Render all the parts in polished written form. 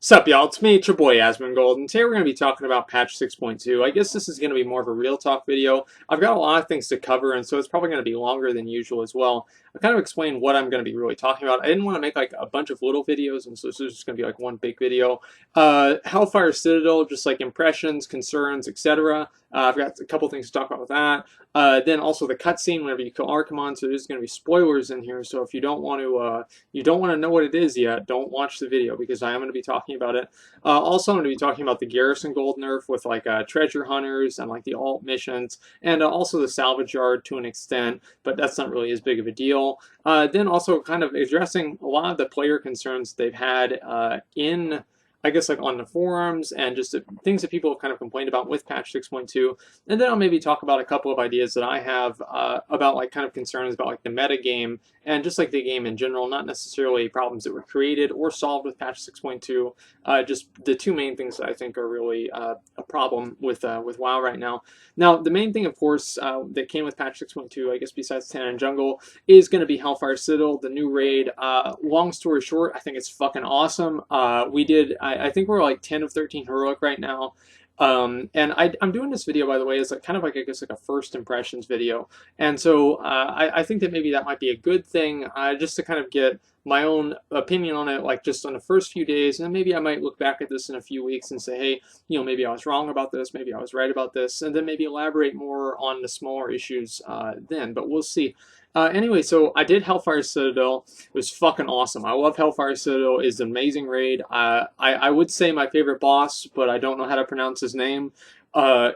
Sup, y'all? It's me, it's your boy Asmongold, and today we're going to be talking about patch 6.2. I guess this is going to be more of a real talk video. I've got a lot of things to cover, and so it's probably going to be longer than usual as well. I kind of explained what I'm going to be really talking about. I didn't want to make like a bunch of little videos, and so this is just going to be like one big video. Hellfire Citidel, just like impressions, concerns, etc. I've got a couple things to talk about with that. Then also the cutscene whenever you kill Archimon, so there's going to be spoilers in here. So if you don't want to know what it is yet, don't watch the video because I am going to be talking about it. Also, I'm going to be talking about the Garrison gold nerf with like treasure hunters and like the alt missions, and also the salvage yard to an extent, but that's not really as big of a deal. Then also kind of addressing a lot of the player concerns they've had in, I guess, like on the forums and just things that people have kind of complained about with patch 6.2. And then I'll maybe talk about a couple of ideas that I have about like kind of concerns about like the meta game and just like the game in general, not necessarily problems that were created or solved with patch 6.2. Just the two main things that I think are really a problem with WoW right now. Now, the main thing, of course, that came with patch 6.2, I guess besides Tana and Jungle, is going to be Hellfire Citadel, the new raid. Long story short, I think it's fucking awesome. I think we're like 10 of 13 heroic right now. And I'm doing this video, by the way, as like kind of like, I guess, like a first impressions video. And so I think that maybe that might be a good thing, just to kind of get my own opinion on it, like just on the first few days. And then maybe I might look back at this in a few weeks and say, hey, you know, maybe I was wrong about this, maybe I was right about this, and then maybe elaborate more on the smaller issues then, but we'll see. Anyway, so I did Hellfire Citadel. It was fucking awesome. I love Hellfire Citadel. It's an amazing raid. I would say my favorite boss, but I don't know how to pronounce his name.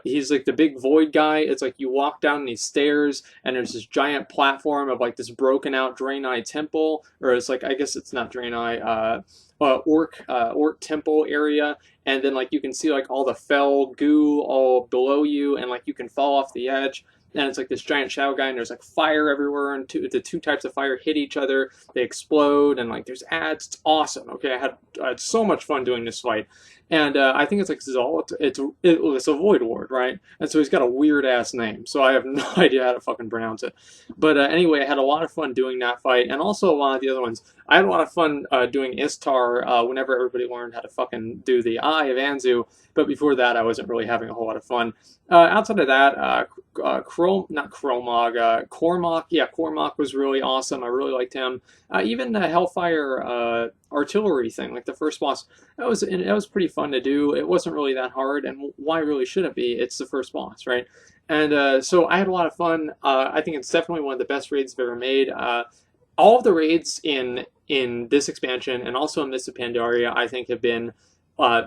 He's like the big void guy. It's like you walk down these stairs and there's this giant platform of like this broken out Draenei temple, or it's like, I guess it's not Draenei, Orc temple area, and then like you can see like all the fell goo all below you, and like you can fall off the edge. And it's like this giant shadow guy, and there's like fire everywhere, and the two types of fire hit each other, they explode, and like there's ads. It's awesome. Okay, I had so much fun doing this fight, and I think it's like Zal. It's a Void Ward, right? And so he's got a weird ass name, so I have no idea how to fucking pronounce it. But anyway, I had a lot of fun doing that fight, and also a lot of the other ones. I had a lot of fun doing Istar whenever everybody learned how to fucking do the Eye of Anzu. But before that, I wasn't really having a whole lot of fun. Outside of that, Cormac. Yeah, Cormac was really awesome. I really liked him. Even the Hellfire artillery thing, like the first boss, that was pretty fun to do. It wasn't really that hard, and why really should it be? It's the first boss, right? And so I had a lot of fun. I think it's definitely one of the best raids I've ever made. All of the raids in this expansion and also in Mists of Pandaria, I think, have been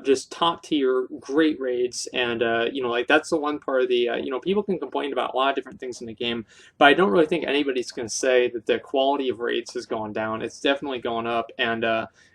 just top tier, great raids. And you know, like that's the one part of the you know, people can complain about a lot of different things in the game, but I don't really think anybody's going to say that the quality of raids has gone down. It's definitely gone up, and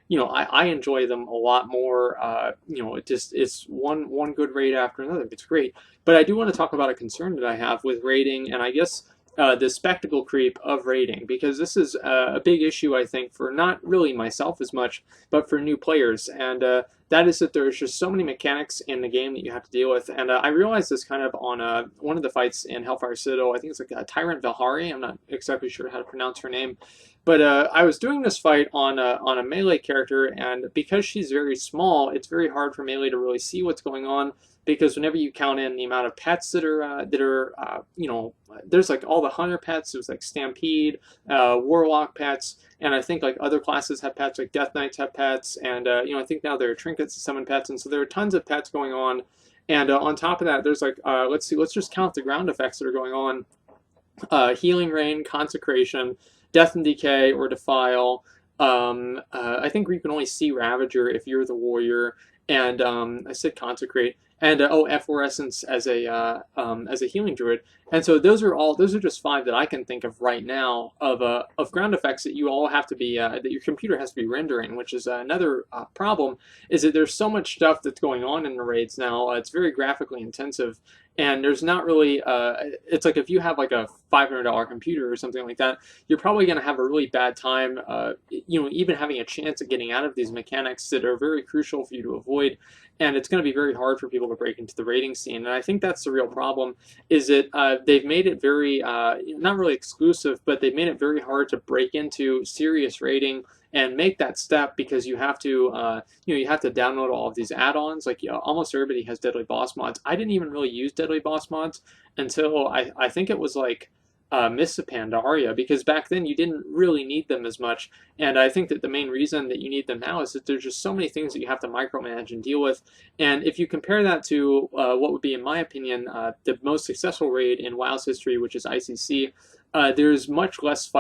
you know, I enjoy them a lot more. You know, it's one good raid after another. It's great, but I do want to talk about a concern that I have with raiding, and I guess the spectacle creep of raiding, because this is a big issue, I think, for not really myself as much, but for new players. And that is that there's just so many mechanics in the game that you have to deal with. And I realized this kind of on one of the fights in Hellfire Citadel. I think it's like Tyrant Valhari. I'm not exactly sure how to pronounce her name. But I was doing this fight on a melee character, and because she's very small, it's very hard for melee to really see what's going on, because whenever you count in the amount of pets that are you know, there's like all the hunter pets, there's like Stampede, Warlock pets, and I think like other classes have pets, like Death Knights have pets, and you know, I think now there are trinkets to summon pets, and so there are tons of pets going on. And on top of that, there's like let's just count the ground effects that are going on: Healing Rain, Consecration, Death and Decay, or Defile. I think you can only see Ravager if you're the warrior, and I said Consecrate, and Efflorescence as a healing druid. And so those are just 5 that I can think of right now of ground effects that you all have to be that your computer has to be rendering, which is another problem. Is that there's so much stuff that's going on in the raids now. It's very graphically intensive, and there's not really it's like if you have like a $500 computer or something like that, you're probably going to have a really bad time you know, even having a chance at getting out of these mechanics that are very crucial for you to avoid. And it's going to be very hard for people to break into the raiding scene. And I think that's the real problem, is that they've made it very, not really exclusive, but they've made it very hard to break into serious raiding and make that step, because you have to you have to download all of these add-ons. Like, almost everybody has Deadly Boss mods. I didn't even really use Deadly Boss mods until I think it was like Mists of Pandaria, because back then you didn't really need them as much. And I think that the main reason that you need them now is that there's just so many things that you have to micromanage and deal with. And if you compare that to what would be, in my opinion, the most successful raid in WoW's history, which is ICC, there's much less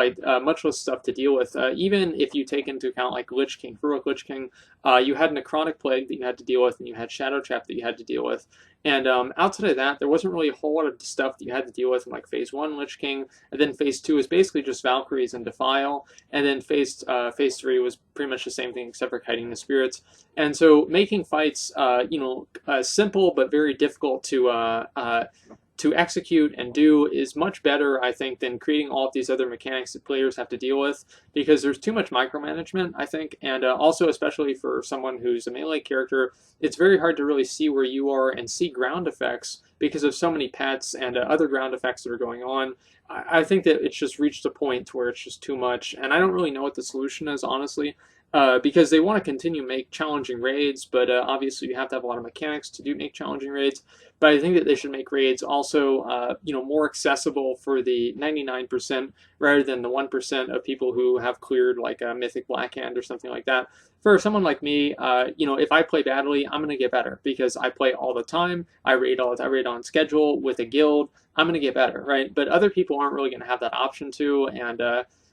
stuff to deal with. Even if you take into account like Lich King, Heroic Lich King, you had Necrotic Plague that you had to deal with, and you had Shadow Trap that you had to deal with. And outside of that, there wasn't really a whole lot of stuff that you had to deal with in like Phase 1 Lich King, and then Phase 2 is basically just Valkyries and Defile, and then Phase 3 was pretty much the same thing except for Kiting the Spirits. And so making fights, simple but very difficult to execute and do is much better, I think, than creating all of these other mechanics that players have to deal with, because there's too much micromanagement, I think. And also, especially for someone who's a melee character, it's very hard to really see where you are and see ground effects because of so many pets and other ground effects that are going on. I think that it's just reached a point where it's just too much, and I don't really know what the solution is, honestly. Because they want to continue make challenging raids, but obviously you have to have a lot of mechanics to make challenging raids. But I think that they should make raids also, more accessible for the 99% rather than the 1% of people who have cleared like a Mythic Blackhand or something like that. For someone like me, if I play badly, I'm going to get better because I play all the time. I raid on schedule with a guild. I'm going to get better, right? But other people aren't really going to have that option to, and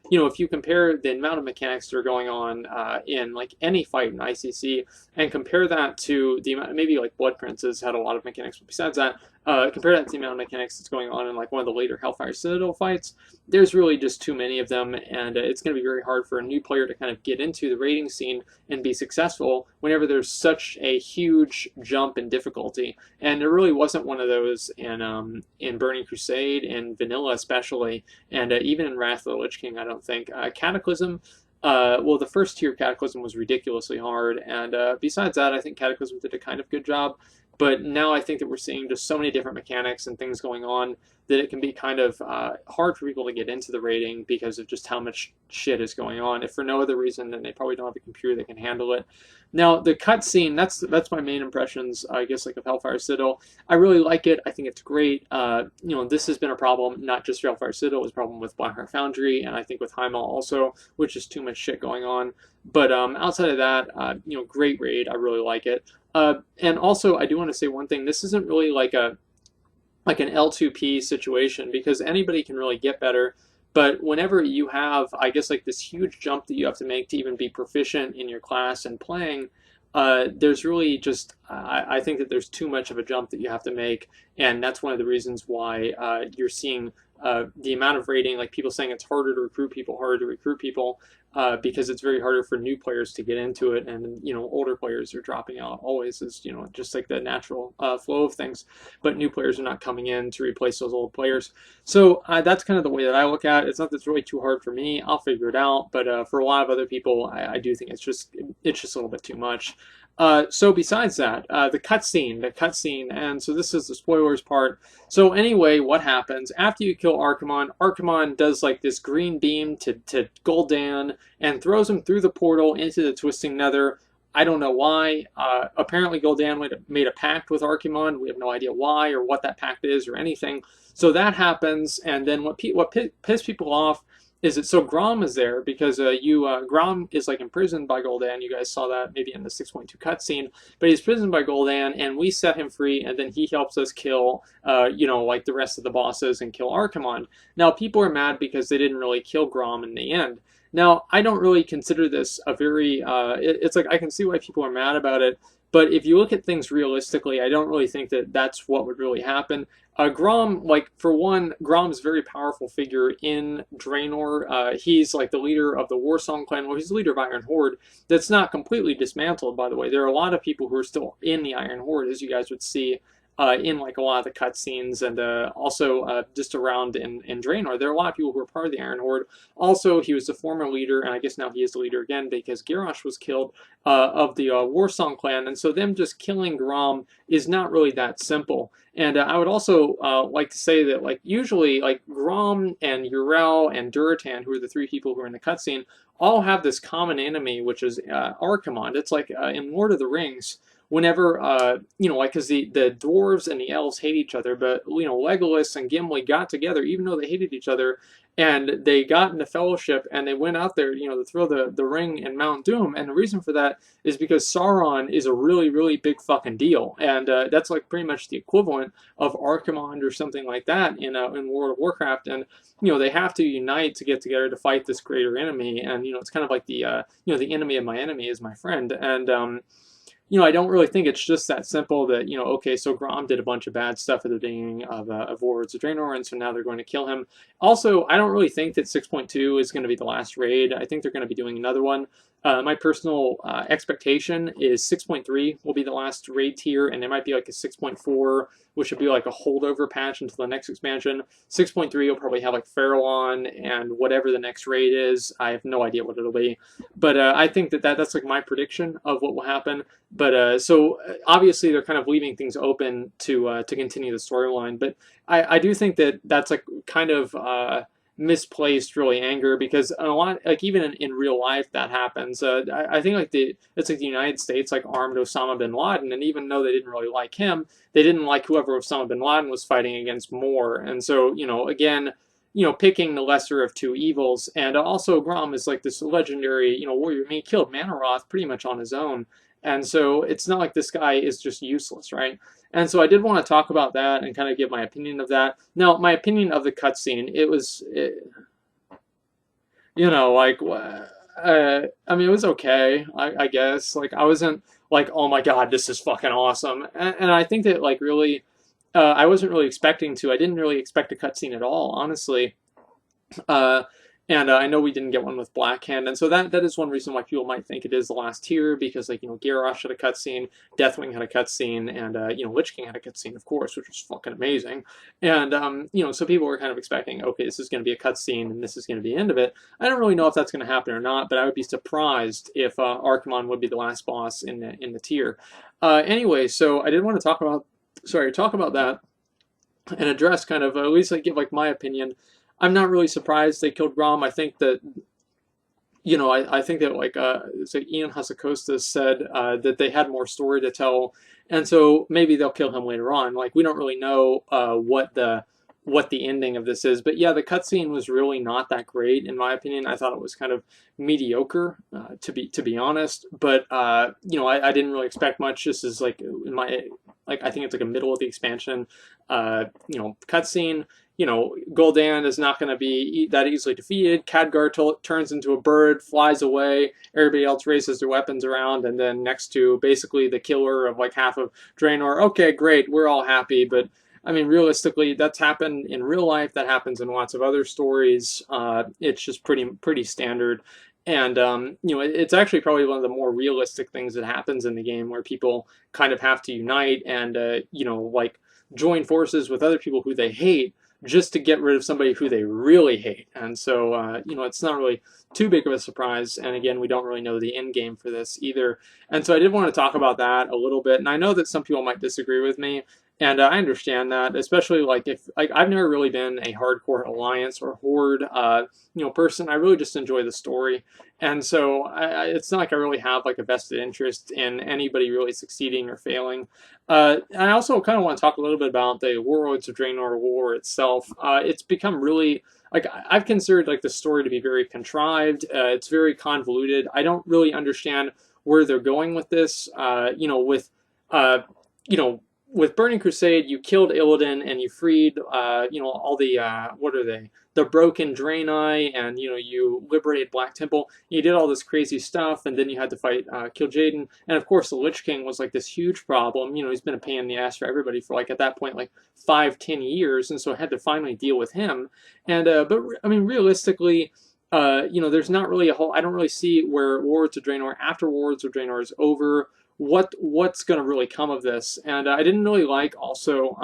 if you compare the amount of mechanics that are going on in like any fight in ICC, and compare that to the amount, maybe like Blood Princes had a lot of mechanics, but besides that, compare that to the amount of mechanics that's going on in like one of the later Hellfire Citidel fights, there's really just too many of them, and it's going to be very hard for a new player to kind of get into the raiding scene and be successful whenever there's such a huge jump in difficulty. And there really wasn't one of those in Burning Crusade, in Vanilla especially, and even in Wrath of the Lich King, I don't think. Cataclysm, the first tier Cataclysm was ridiculously hard, and besides that, I think Cataclysm did a kind of good job. But now I think that we're seeing just so many different mechanics and things going on that it can be kind of hard for people to get into the raiding because of just how much shit is going on. If for no other reason, then they probably don't have a computer that can handle it. Now, the cutscene, that's my main impressions, I guess, like of Hellfire Citadel. I really like it. I think it's great. This has been a problem, not just for Hellfire Citadel. It was a problem with Blackheart Foundry, and I think with Heimal also, which is too much shit going on. But outside of that, great raid. I really like it. And also, I do want to say one thing. This isn't really like an L2P situation, because anybody can really get better. But whenever you have, I guess, like this huge jump that you have to make to even be proficient in your class and playing, there's really just, I think that there's too much of a jump that you have to make. And that's one of the reasons why you're seeing the amount of raiding, like people saying it's harder to recruit people, because it's very harder for new players to get into it, and older players are dropping out always, is just like the natural flow of things. But new players are not coming in to replace those old players. So that's kind of the way that I look at it. It's not that it's really too hard for me. I'll figure it out. But for a lot of other people, I do think it's just a little bit too much. So besides that, the cutscene, and so this is the spoilers part. So anyway, what happens after you kill Archimonde? Archimonde does like this green beam to Gul'dan and throws him through the portal into the Twisting Nether. I don't know why. Apparently Gul'dan made a pact with Archimonde. We have no idea why or what that pact is or anything. So that happens, and then what pissed people off is that so Grom is there because Grom is like imprisoned by Gul'dan. You guys saw that maybe in the 6.2 cutscene, but he's imprisoned by Gul'dan, and we set him free, and then he helps us kill, like the rest of the bosses and kill Archimonde. Now people are mad because they didn't really kill Grom in the end. Now I don't really consider this a very. It's like I can see why people are mad about it. But if you look at things realistically, I don't really think that that's what would really happen. Grom, like, for one, Grom's a very powerful figure in Draenor. He's like the leader of the Warsong clan. Well, he's the leader of Iron Horde. That's not completely dismantled, by the way. There are a lot of people who are still in the Iron Horde, as you guys would see in like a lot of the cutscenes, and also just around in Draenor. There are a lot of people who are part of the Iron Horde. Also, he was the former leader, and I guess now he is the leader again because Garrosh was killed of the Warsong clan, and so them just killing Grom is not really that simple. And I would also like to say that like usually like Grom and Yrel and Duratan, who are the three people who are in the cutscene, all have this common enemy, which is Archimonde. It's like in Lord of the Rings, whenever like because the dwarves and the elves hate each other, but Legolas and Gimli got together even though they hated each other, and they got into fellowship and they went out there to throw the ring in Mount Doom. And the reason for that is because Sauron is a really, really big fucking deal, and that's like pretty much the equivalent of Archimonde or something like that in World of Warcraft. And they have to unite to get together to fight this greater enemy, and it's kind of like the the enemy of my enemy is my friend. And I don't really think it's just that simple that, okay, so Grom did a bunch of bad stuff at the beginning of Warlords of Draenor, and so now they're going to kill him. Also, I don't really think that 6.2 is going to be the last raid. I think they're going to be doing another one. My personal expectation is 6.3 will be the last raid tier, and there might be like a 6.4, which would be like a holdover patch until the next expansion. 6.3 will probably have like Farallon and whatever the next raid is. I have no idea what it'll be. But I think that's like my prediction of what will happen. But so obviously they're kind of leaving things open to continue the storyline. But I do think that that's like kind of misplaced really anger, because a lot, like even in real life that happens. I think like it's like the United States like armed Osama bin Laden, and even though they didn't really like him, they didn't like whoever Osama bin Laden was fighting against more. And so again, picking the lesser of two evils. And also Grom is like this legendary warrior. I mean, he killed Manoroth pretty much on his own. And so it's not like this guy is just useless, right? And so I did want to talk about that and kind of give my opinion of that. Now, my opinion of the cutscene, it was, like, I mean, it was okay, I guess. Like, I wasn't like, oh my god, this is fucking awesome. And I think that, like, really, I wasn't really expecting to. I didn't really expect a cutscene at all, honestly. And I know we didn't get one with Blackhand, and so that is one reason why people might think it is the last tier, because like Garrosh had a cutscene, Deathwing had a cutscene, and Lich King had a cutscene, of course, which was fucking amazing. And so people were kind of expecting, okay, this is going to be a cutscene, and this is going to be the end of it. I don't really know if that's going to happen or not, but I would be surprised if Archimonde would be the last boss in the tier. Anyway, so I did want to talk about that and address kind of at least like give like my opinion. I'm not really surprised they killed Grom. I think that, I think that like Ian Hasekostas said that they had more story to tell, and so maybe they'll kill him later on. Like we don't really know what the ending of this is, but yeah, the cutscene was really not that great in my opinion. I thought it was kind of mediocre, to be honest. But I didn't really expect much. This is like in my I think it's like a middle of the expansion, cutscene. Gul'dan is not going to be that easily defeated. Khadgar turns into a bird, flies away. Everybody else raises their weapons around, and then next to basically the killer of like half of Draenor. Okay, great, we're all happy, but I mean, realistically, that's happened in real life. That happens in lots of other stories. It's just pretty standard. And, it's actually probably one of the more realistic things that happens in the game, where people kind of have to unite and, like join forces with other people who they hate, just to get rid of somebody who they really hate. And so, it's not really too big of a surprise. And again, we don't really know the end game for this either. And so I did want to talk about that a little bit. And I know that some people might disagree with me, and I understand that, especially like if I've never really been a hardcore Alliance or Horde person. I really just enjoy the story, and so it's not like I really have like a vested interest in anybody really succeeding or failing. I also kind of want to talk a little bit about the Warlords of Draenor war itself. It's become really like I've considered like the story to be very contrived. It's very convoluted. I don't really understand where they're going with this. With Burning Crusade, you killed Illidan and you freed, all the, what are they? The broken Draenei, and, you liberated Black Temple. You did all this crazy stuff, and then you had to fight Kil'jaeden. And, of course, the Lich King was, like, this huge problem. He's been a pain in the ass for everybody for, like, at that point, like, 5-10 years. And so I had to finally deal with him. And, but, I mean, realistically, there's not really I don't really see where Warlords of Draenor, after Warlords of Draenor is over, what's going to really come of this. And I didn't really like also.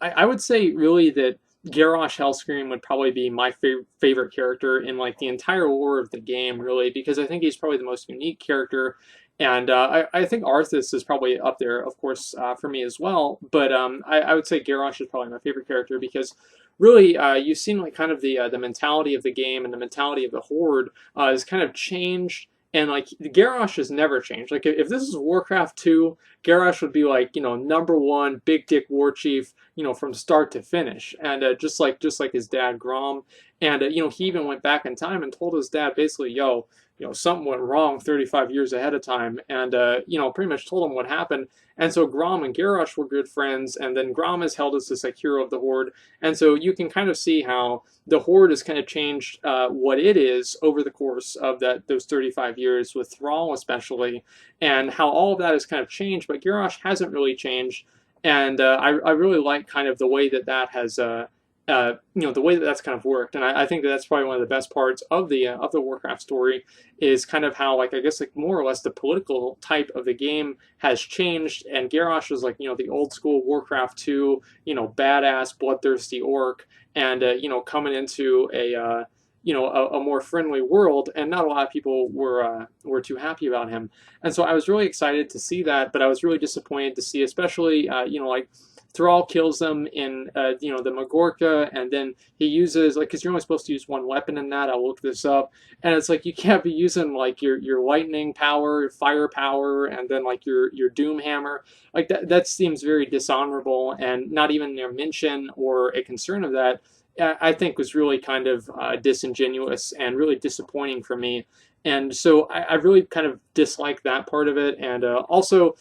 I would say really that Garrosh Hellscream would probably be my favorite character in like the entire lore of the game, really, because I think he's probably the most unique character. And I think Arthas is probably up there, of course, for me as well. But I would say Garrosh is probably my favorite character because really you've seen like kind of the mentality of the game and the mentality of the Horde is kind of changed. And like Garrosh has never changed. Like if this is Warcraft 2, Garrosh would be like, you know, number one big dick war chief, you know, from start to finish, and just like his dad Grom, and you know, he even went back in time and told his dad basically, yo, you know, something went wrong 35 years ahead of time, and you know, pretty much told him what happened. And so Grom and Garrosh were good friends, and then Grom is held as this like hero of the Horde, and so you can kind of see how the Horde has kind of changed what it is over the course of those 35 years with Thrall especially, and how all of that has kind of changed, but Garrosh hasn't really changed. And I really like kind of the way that has you know, the way that that's kind of worked, and I think that's probably one of the best parts of the Warcraft story is kind of how, like, I guess like more or less the political type of the game has changed, and Garrosh is like, you know, the old school Warcraft 2, you know, badass bloodthirsty orc, and you know, coming into a you know, a more friendly world, and not a lot of people were too happy about him. And so I was really excited to see that, but I was really disappointed to see, especially you know, like Thrall kills them in you know, the Magorka, and then he uses, like, because you're only supposed to use one weapon in that. I'll look this up, and it's like you can't be using like your lightning power, fire power, and then like your doom hammer. Like that seems very dishonorable, and not even their mention or a concern of that I think was really kind of disingenuous and really disappointing for me. And so I really kind of dislike that part of it, and also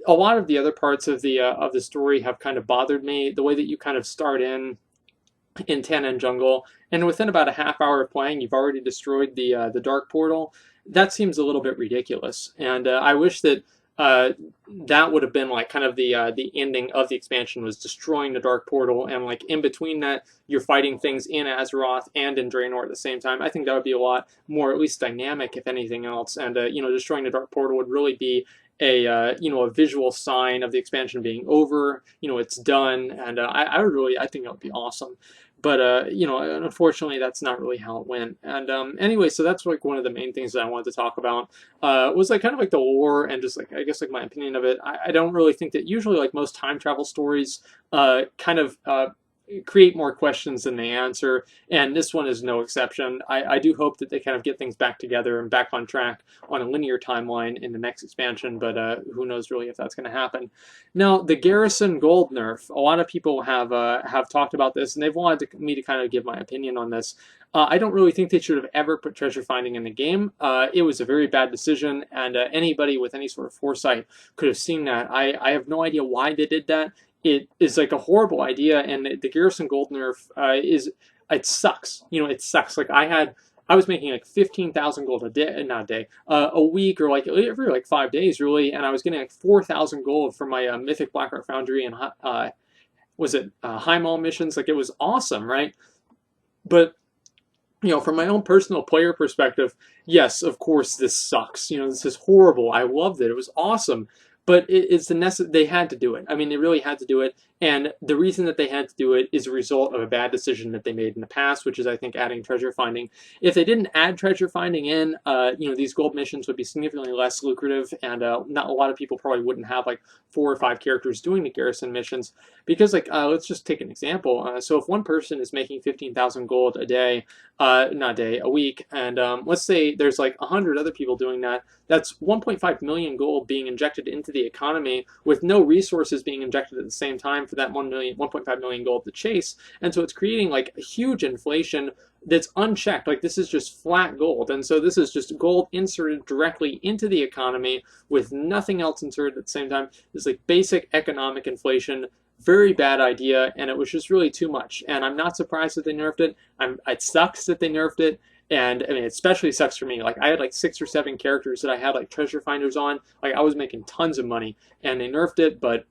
a lot of the other parts of the story have kind of bothered me. The way that you kind of start in Tannin Jungle, and within about a half hour of playing, you've already destroyed the Dark Portal. That seems a little bit ridiculous, and I wish that uh, that would have been like kind of the ending of the expansion, was destroying the Dark Portal, and like in between that, you're fighting things in Azeroth and in Draenor at the same time. I think that would be a lot more, at least dynamic, if anything else. And you know, destroying the Dark Portal would really be a you know, a visual sign of the expansion being over. You know, it's done, and I think that would be awesome. But you know, unfortunately, that's not really how it went. And anyway, so that's like one of the main things that I wanted to talk about was like kind of like the lore and just like, I guess, like my opinion of it. I don't really think that usually like most time travel stories kind of create more questions than they answer, and this one is no exception. I do hope that they kind of get things back together and back on track on a linear timeline in the next expansion, but who knows really if that's going to happen. Now, the Garrison Gold nerf, a lot of people have talked about this, and they've wanted me to kind of give my opinion on this. I don't really think they should have ever put treasure finding in the game. It was a very bad decision, and anybody with any sort of foresight could have seen that. I have no idea why they did that. It is like a horrible idea, and the Garrison Gold nerf it sucks. You know, it sucks. Like I was making like 15,000 gold a day, not a day, a week, or like every like 5 days really, and I was getting like 4,000 gold from my Mythic Blackheart Foundry and was it Highmaul missions? Like it was awesome, right? But you know, from my own personal player perspective, yes, of course, this sucks. You know, this is horrible. I loved it. It was awesome. But it's they had to do it. I mean, they really had to do it. And the reason that they had to do it is a result of a bad decision that they made in the past, which is, I think, adding treasure finding. If they didn't add treasure finding in, you know, these gold missions would be significantly less lucrative, and not a lot of people probably wouldn't have like 4 or 5 characters doing the Garrison missions. Because, like, let's just take an example. So if one person is making 15,000 gold a day, not a day, a week, and let's say there's like 100 other people doing that, that's 1.5 million gold being injected into the economy with no resources being injected at the same time for that 1.5 million gold to chase. And so it's creating like a huge inflation that's unchecked. Like this is just flat gold. And so this is just gold inserted directly into the economy with nothing else inserted at the same time. It's like basic economic inflation. Very bad idea, and it was just really too much. And I'm not surprised that they nerfed it. It sucks that they nerfed it. And I mean, it especially sucks for me. Like I had like 6 or 7 characters that I had like treasure finders on. Like I was making tons of money, and they nerfed it, but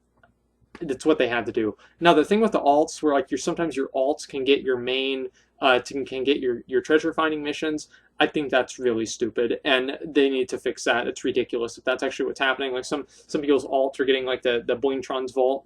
that's what they had to do. Now the thing with the alts, where like sometimes your alts can get your main can get your treasure finding missions. I think that's really stupid, and they need to fix that. It's ridiculous if that's actually what's happening. Like some people's alts are getting like the Blingtron's vault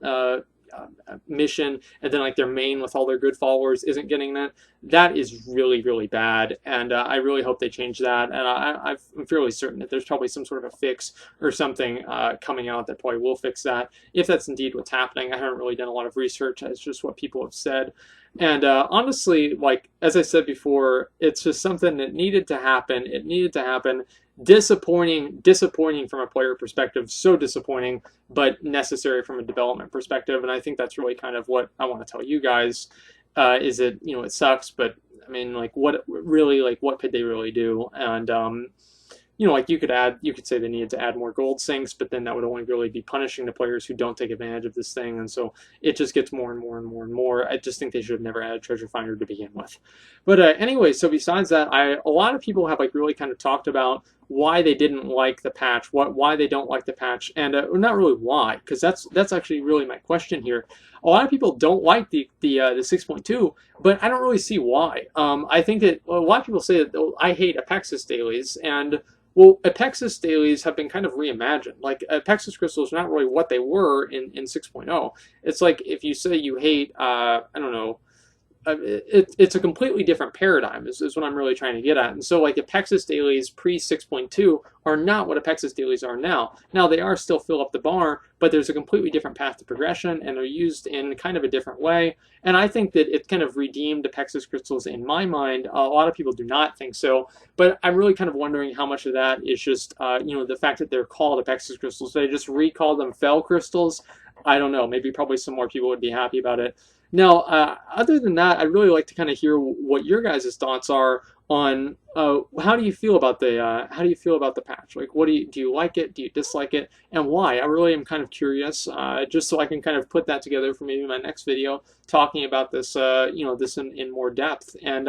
mission, and then like their main with all their good followers isn't getting that. That is really, really bad, and I really hope they change that. And I'm fairly certain that there's probably some sort of a fix or something coming out that probably will fix that, if that's indeed what's happening. I haven't really done a lot of research. It's just what people have said. And honestly, like, as I said before, it's just something that needed to happen. It needed to happen. Disappointing from a player perspective, so disappointing, but necessary from a development perspective. And I think that's really kind of what I want to tell you guys, is that, you know, it sucks, but I mean, like, what could they really do? And you know, like, you could say they needed to add more gold sinks, but then that would only really be punishing the players who don't take advantage of this thing, and so it just gets more and more and more and more. I just think they should have never added Treasure Finder to begin with. But anyway, so besides that, a lot of people have like really kind of talked about why they didn't like the patch, why they don't like the patch, and not really why, because that's actually really my question here. A lot of people don't like the 6.2, but I don't really see why. I think that a lot of people say that, oh, I hate Apexis dailies, and well, Apexis dailies have been kind of reimagined. Like, Apexis crystals are not really what they were in 6.0. It's like if you say you hate, I don't know, it's a completely different paradigm is what I'm really trying to get at. And so like Apexis dailies pre 6.2 are not what Apexis dailies are now. Now they are still fill up the bar, but there's a completely different path to progression, and they're used in kind of a different way. And I think that it kind of redeemed Apexis crystals in my mind. A lot of people do not think so, but I'm really kind of wondering how much of that is just you know, the fact that they're called Apexis crystals. They just recall them Fel crystals. I don't know. Maybe probably some more people would be happy about it. Now, other than that, I'd really like to kind of hear what your guys' thoughts are on how do you feel about the patch? Like, what do you like it? Do you dislike it? And why? I really am kind of curious, just so I can kind of put that together for maybe my next video, talking about this, you know, this in more depth. And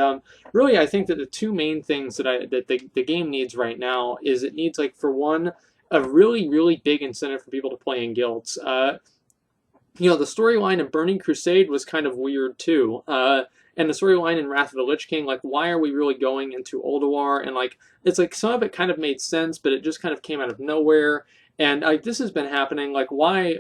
really, I think that the two main things that the game needs right now is it needs, like, for one, a really, really big incentive for people to play in guilds. You know, the storyline in Burning Crusade was kind of weird too. And the storyline in Wrath of the Lich King, like, why are we really going into Ulduar? And like, it's like some of it kind of made sense, but it just kind of came out of nowhere. And like, this has been happening. Like, why?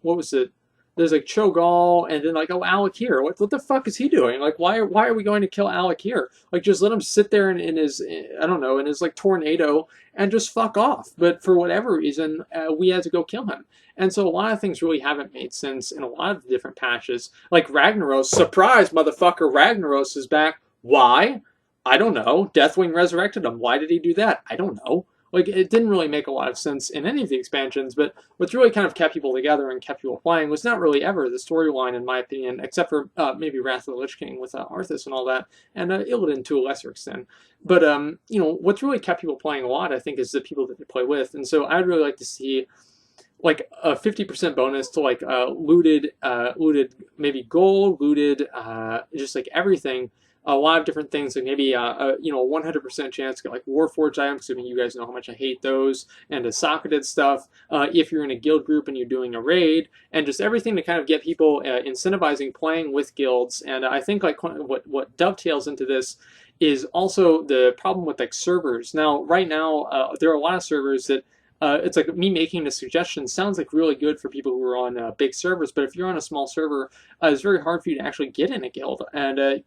What was it? There's like Cho'Gall, and then like, oh, Alec here. What the fuck is he doing? Like, why are we going to kill Alec here? Like, just let him sit there in his, I don't know, in his like tornado and just fuck off. But for whatever reason, we had to go kill him. And so a lot of things really haven't made sense in a lot of the different patches. Like Ragnaros, surprise, motherfucker, Ragnaros is back. Why? I don't know. Deathwing resurrected him. Why did he do that? I don't know. Like, it didn't really make a lot of sense in any of the expansions, but what's really kind of kept people together and kept people playing was not really ever the storyline, in my opinion, except for maybe Wrath of the Lich King with Arthas and all that, and Illidan to a lesser extent. But, you know, what's really kept people playing a lot, I think, is the people that they play with. And so I'd really like to see, like, a 50% bonus to, like, looted maybe gold, looted, just, like, everything. A lot of different things, like maybe you know, a 100% chance to get like Warforged items, because I mean, you guys know how much I hate those, and the socketed stuff, if you're in a guild group and you're doing a raid, and just everything to kind of get people incentivizing playing with guilds. And I think like what dovetails into this is also the problem with like servers. Now, right now, there are a lot of servers that it's like me making the suggestion sounds like really good for people who are on big servers, but if you're on a small server, it's very hard for you to actually get in a guild. And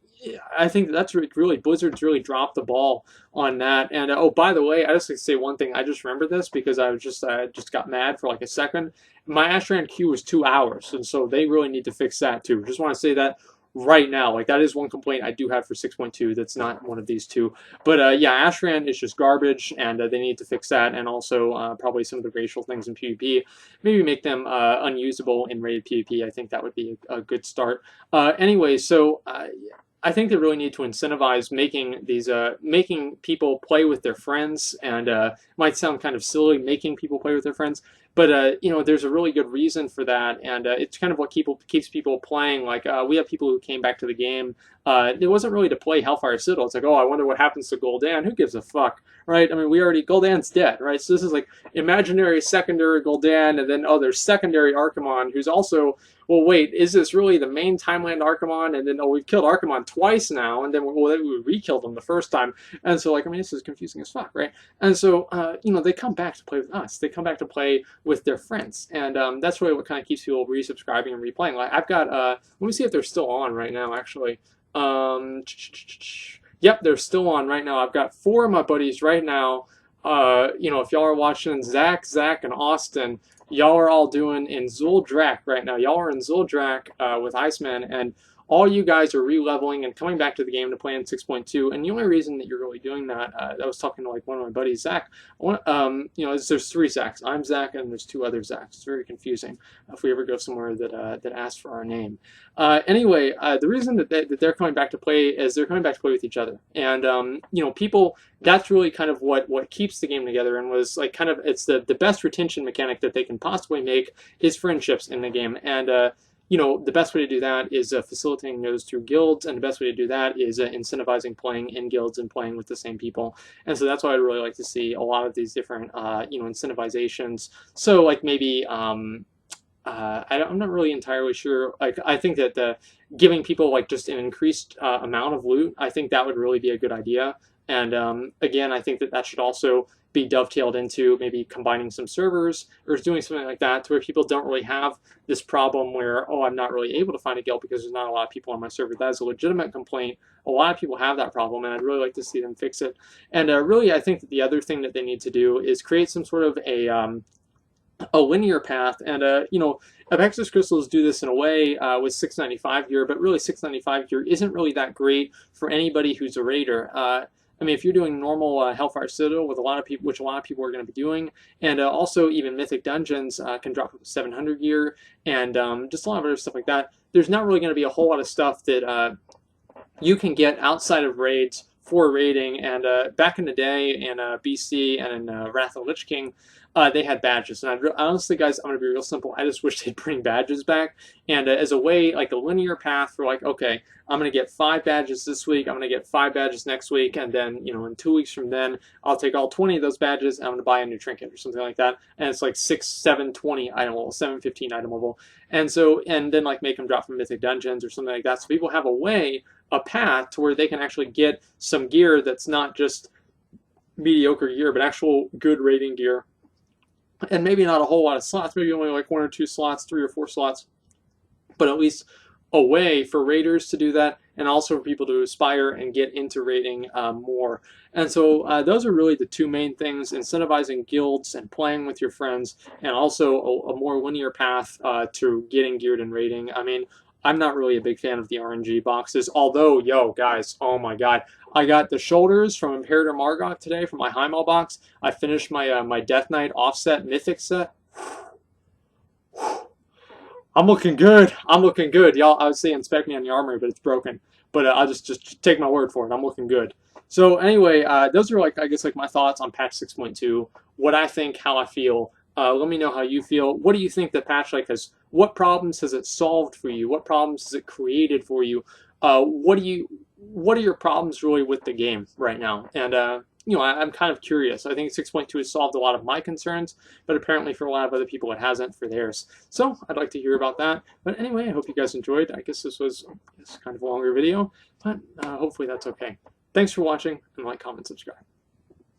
I think that's really, Blizzard's really dropped the ball on that. And oh, by the way, I just like to say one thing. I just remembered this because I was just got mad for like a second. My Ashran queue was 2 hours, and so they really need to fix that too. Just want to say that right now. Like, that is one complaint I do have for 6.2 that's not one of these two. But yeah, Ashran is just garbage, and they need to fix that, and also probably some of the racial things in PvP. Maybe make them unusable in rated PvP. I think that would be a good start. Anyway, so I think they really need to incentivize making these making people play with their friends, and might sound kind of silly, making people play with their friends, but you know, there's a really good reason for that, and it's kind of what keeps people playing. Like, we have people who came back to the game It wasn't really to play Hellfire Citidel. It's like, oh, I wonder what happens to Gul'dan. Who gives a fuck, right? I mean, Gul'dan's dead, right? So this is like imaginary secondary Gul'dan, and then, oh, there's secondary Archimonde, who's also, well, wait, is this really the main Timeland Archimonde? And then, oh, we've killed Archimonde twice now, and then, well, we re-killed him the first time. And so, like, I mean, this is confusing as fuck, right? And so, they come back to play with us. They come back to play with their friends. And that's really what kind of keeps people resubscribing and replaying. Like, I've got, let me see if they're still on right now, actually. Yep, they're still on right now. I've got 4 of my buddies right now. If y'all are watching, Zach, and Austin, y'all are all doing in Zuldrak right now. Y'all are in Zuldrak with Iceman, and all you guys are re-leveling and coming back to the game to play in 6.2. And the only reason that you're really doing that, I was talking to like one of my buddies, Zach. There's 3 Zachs. I'm Zach, and there's 2 other Zachs. It's very confusing if we ever go somewhere that asks for our name. The reason that they're coming back to play is they're coming back to play with each other. And people, that's really kind of what keeps the game together, and was like kind of, it's the best retention mechanic that they can possibly make is friendships in the game. And the best way to do that is facilitating those through guilds, and the best way to do that is incentivizing playing in guilds and playing with the same people. And so that's why I'd really like to see a lot of these different, incentivizations. So, like, maybe, I'm not really entirely sure. Like, I think that giving people, like, just an increased amount of loot, I think that would really be a good idea. And again, I think that should also be dovetailed into maybe combining some servers or doing something like that to where people don't really have this problem where, oh, I'm not really able to find a guild because there's not a lot of people on my server. That is a legitimate complaint. A lot of people have that problem, and I'd really like to see them fix it. And really, I think that the other thing that they need to do is create some sort of a linear path. And Apexis Crystals do this in a way with 695 gear, but really 695 gear isn't really that great for anybody who's a raider. I mean, if you're doing normal Hellfire Citadel with a lot of people, which a lot of people are going to be doing, and also even Mythic Dungeons can drop 700 gear, and just a lot of other stuff like that, there's not really going to be a whole lot of stuff that you can get outside of raids for raiding. And back in the day in BC and in Wrath of the Lich King, they had badges. And honestly, guys, I'm going to be real simple. I just wish they'd bring badges back. And as a way, like a linear path for like, okay, I'm going to get 5 badges this week. I'm going to get 5 badges next week. And then, in 2 weeks from then, I'll take all 20 of those badges and I'm going to buy a new trinket or something like that. And it's like 6, 7, 20 item level, 7, 15 item level. And so, and then like make them drop from Mythic Dungeons or something like that. So people have a path to where they can actually get some gear that's not just mediocre gear, but actual good raiding gear. And maybe not a whole lot of slots, maybe only like 1 or 2 slots, 3 or 4 slots, but at least a way for raiders to do that, and also for people to aspire and get into raiding more. And so those are really the 2 main things: incentivizing guilds and playing with your friends, and also a more linear path to getting geared and raiding. I mean, I'm not really a big fan of the RNG boxes, although, yo, guys, oh my god. I got the shoulders from Imperator Margot today from my Heimel box. I finished my my Death Knight offset mythic set. I'm looking good. I'm looking good. Y'all, I would say inspect me on the armory, but it's broken. But I'll just take my word for it. I'm looking good. So anyway, those are like, I guess, like my thoughts on patch 6.2. What I think, how I feel. Let me know how you feel. What do you think the patch has? What problems has it solved for you? What problems has it created for you? What are your problems really with the game right now? And I'm kind of curious. I think 6.2 has solved a lot of my concerns, but apparently for a lot of other people it hasn't for theirs. So I'd like to hear about that. But anyway, I hope you guys enjoyed. I guess this was kind of a longer video, but hopefully that's okay. Thanks for watching, and like, comment, subscribe.